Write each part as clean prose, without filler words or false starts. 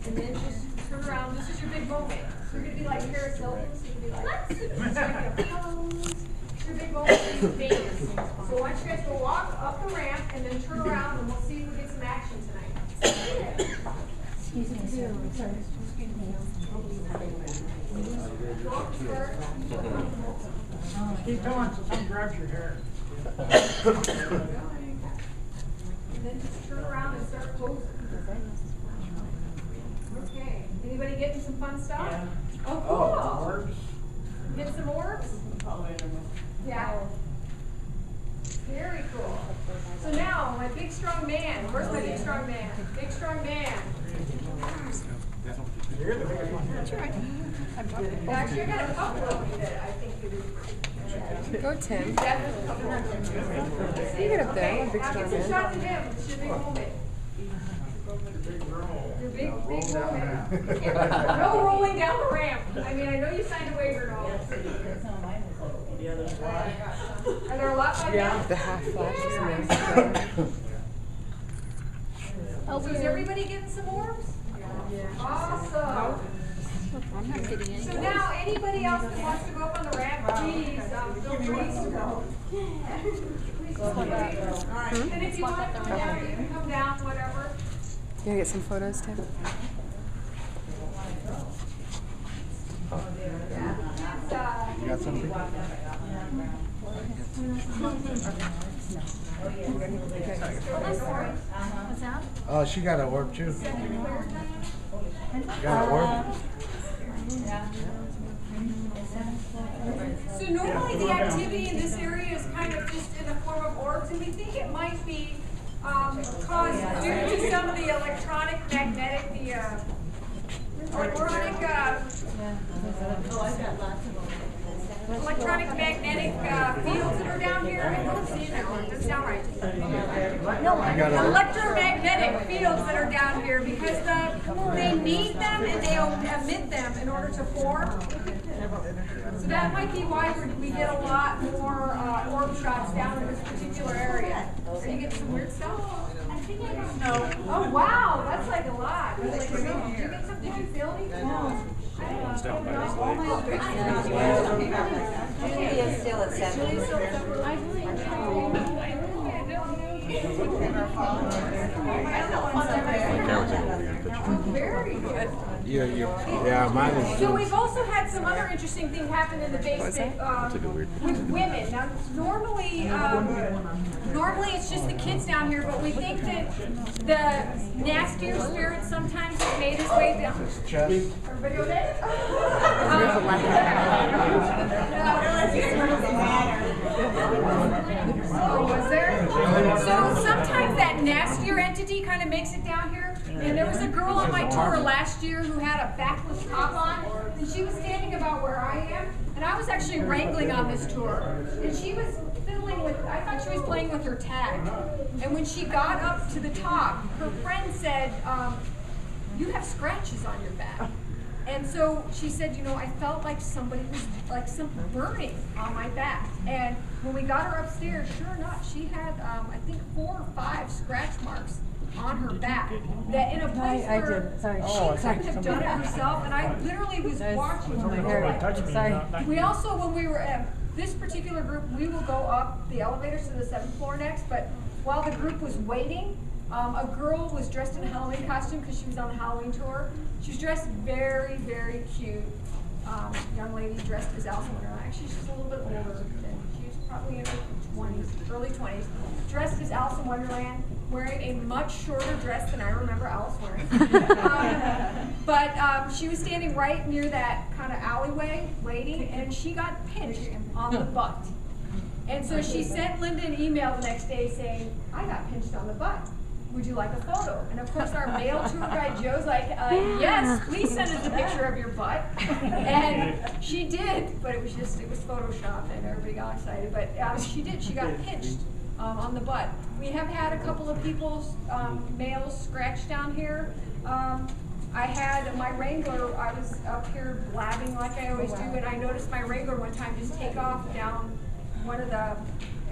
And then just turn around. This is your big moment. So you're going to be like Paris Hilton. So you can be like, let's strike a pose. It's your big moment. It's famous. So I want you guys to walk up the ramp and then turn around and we'll see if we get some action tonight. Excuse me, sir. Sorry. Keep going so someone grabs your hair. And then just turn around and start posing. Okay. Anybody getting some fun stuff? Yeah. Oh, cool. Orbs. Get some orbs? Yeah. Very cool. So now, my big strong man. Where's my big strong man? Big strong man. You're the biggest one. That's right. Actually, I got a couple of you that I think you do. Go, Tim. Definitely a couple of them. You get up there. I'm a big Now strong get some man. shots of him. It's your big moment. Your big moment. No rolling down the ramp. I mean, I know you signed a waiver and all. Are there a lot of them? The half flash is amazing. So is everybody getting some orbs? Awesome. I'm not getting any. So now, anybody else that wants to go up on the ramp, please, feel free to go. Please go back. And if you want to come down, you can come down, whatever. You gonna get some photos, Tim? You got something? What's that? Oh, she got an orb too. Got an orb? So normally the activity in this area is kind of just in the form of orbs, and we think it might be caused due to some of the electronic magnetic, electronic magnetic fields that are down here. I don't see it now. It doesn't sound right. No, electromagnetic fields that are down here because they need them and they emit them in order to form. So that might be why we get a lot more orb shots down in this particular area. Are you getting some weird stuff? I think I don't know. Oh wow, that's like a lot. Did you get something? Did you feel anything? No. Julie is still at 7. Very good. Yeah, mine is. So we've also had some other interesting things happen in the basement with women. Now, normally it's just the kids down here, but we think that the nastier spirit sometimes has made his way down. Chest. Everybody okay? Was there? So sometimes that nastier entity kind of makes it down here. And there was a girl on my tour last year who had a backless top on, and she was standing about where I am, and I was actually wrangling on this tour. And she was fiddling with, I thought she was playing with her tag. And when she got up to the top, her friend said, you have scratches on your back. And so she said, you know, I felt like somebody was, like something burning on my back. And when we got her upstairs, sure enough, she had, I think 4 or 5 scratch marks on her back. That in a place where she couldn't have done it herself. And I literally was watching her. We also, when we were at this particular group, we will go up the elevators to the 7th floor next. But while the group was waiting, a girl was dressed in a Halloween costume because she was on the Halloween tour. She was dressed very, very cute. Young lady dressed as Alice in Wonderland. Actually, she's a little bit older than she was, probably in her 20s, early 20s. Dressed as Alice in Wonderland, wearing a much shorter dress than I remember Alice wearing. But she was standing right near that kind of alleyway, waiting, and she got pinched on the butt. And so she sent Linda an email the next day saying, I got pinched on the butt. Would you like a photo? And of course our male tour guide Joe's like, yes, please send us a picture of your butt. And she did, but it was Photoshopped and everybody got excited. But she did, she got pinched on the butt. We have had a couple of people's males scratched down here. I had my Wrangler, I was up here blabbing like I always do, and I noticed my Wrangler one time just take off down one of the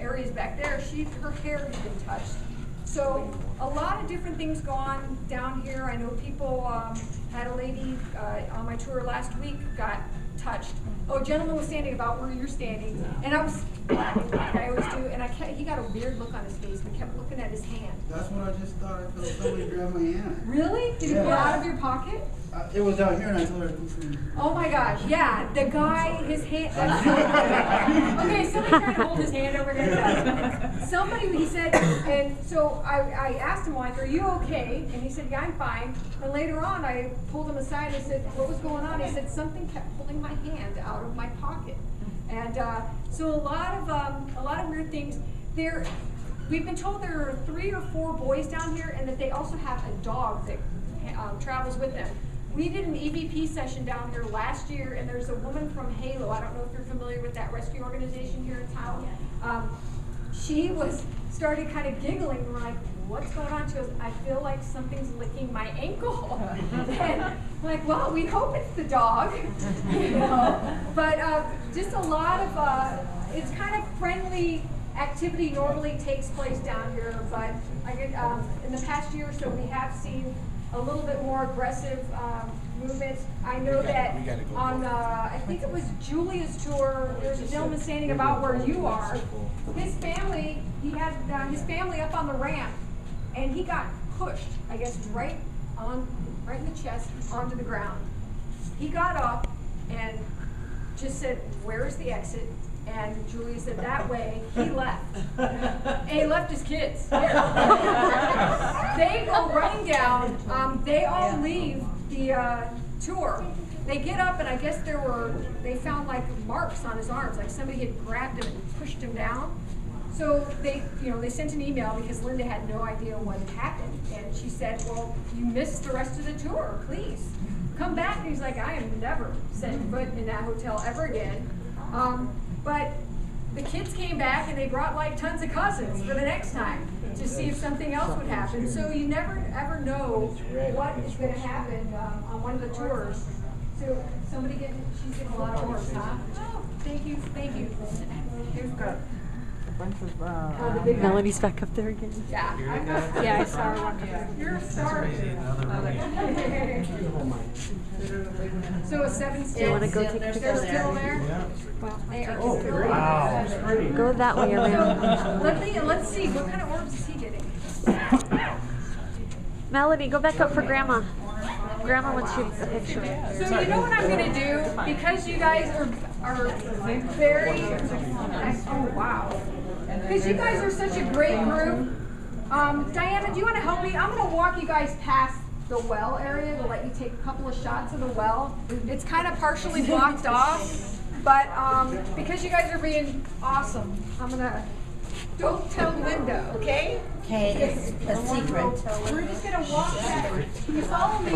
areas back there. Her hair had been touched So a lot of different things go on down here. I know people, had a lady on my tour last week got touched. Oh, a gentleman was standing about where you're standing, and I was laughing like I always do, and he got a weird look on his face and kept looking at his hand. That's what I just thought. I felt somebody grab my hand. Really? Did it pull out of your pocket? It was out here, and I told her. Oh my gosh, yeah, the guy, his hand, okay, somebody tried to hold his hand over here. Somebody, he said, and so I asked him, like, are you okay? And he said, yeah, I'm fine. And later on, I pulled him aside and said, what was going on? He said, something kept pulling my hand out of my pocket. And so a lot of weird things. We've been told there are 3 or 4 boys down here, and that they also have a dog that travels with them. We did an EVP session down here last year, and there's a woman from Halo. I don't know if you're familiar with that rescue organization here in town. She started kind of giggling. We're like, what's going on? She goes, I feel like something's licking my ankle. And I'm like, well, we hope it's the dog. You know? But just a lot of, it's kind of friendly activity normally takes place down here. But in the past year or so, we have seen a little bit more aggressive movements. I know that on, I think it was Julia's tour, there's a gentleman standing about where you are. His family, he had his family up on the ramp, and he got pushed, I guess, right in the chest, onto the ground. He got up and just said, where's the exit? And Julia said, that way. He left. And he left his kids. They go running down. They all leave the tour. They get up, and I guess they found like marks on his arms, like somebody had grabbed him and pushed him down. So they sent an email because Linda had no idea what had happened. And she said, well, you missed the rest of the tour. Please come back. And he's like, I am never setting foot in that hotel ever again. But the kids came back, and they brought like tons of cousins for the next time to see if something else would happen. So you never ever know what is going to happen on one of the tours. So she's getting a lot of orders, huh? Oh, thank you. Here's good. Bunch of, Melody's back up there again. Yeah. Yeah, I saw her walk up there. You're a star. So a 7 still. You want to go take a picture? They're still there? Wow. They are still there. Wow. Go that way around. Let's see, what kind of orbs is he getting? Melody, go back up for Grandma. Grandma wants you a picture. So you know what I'm going to do? Because you guys are very, oh wow. Because you guys are such a great group. Diana, do you want to help me? I'm going to walk you guys past the well area to let you take a couple of shots of the well. It's kind of partially blocked off, but because you guys are being awesome, I'm going to, don't tell Linda, okay? Okay, it's a secret. We're just going to walk back. You follow me.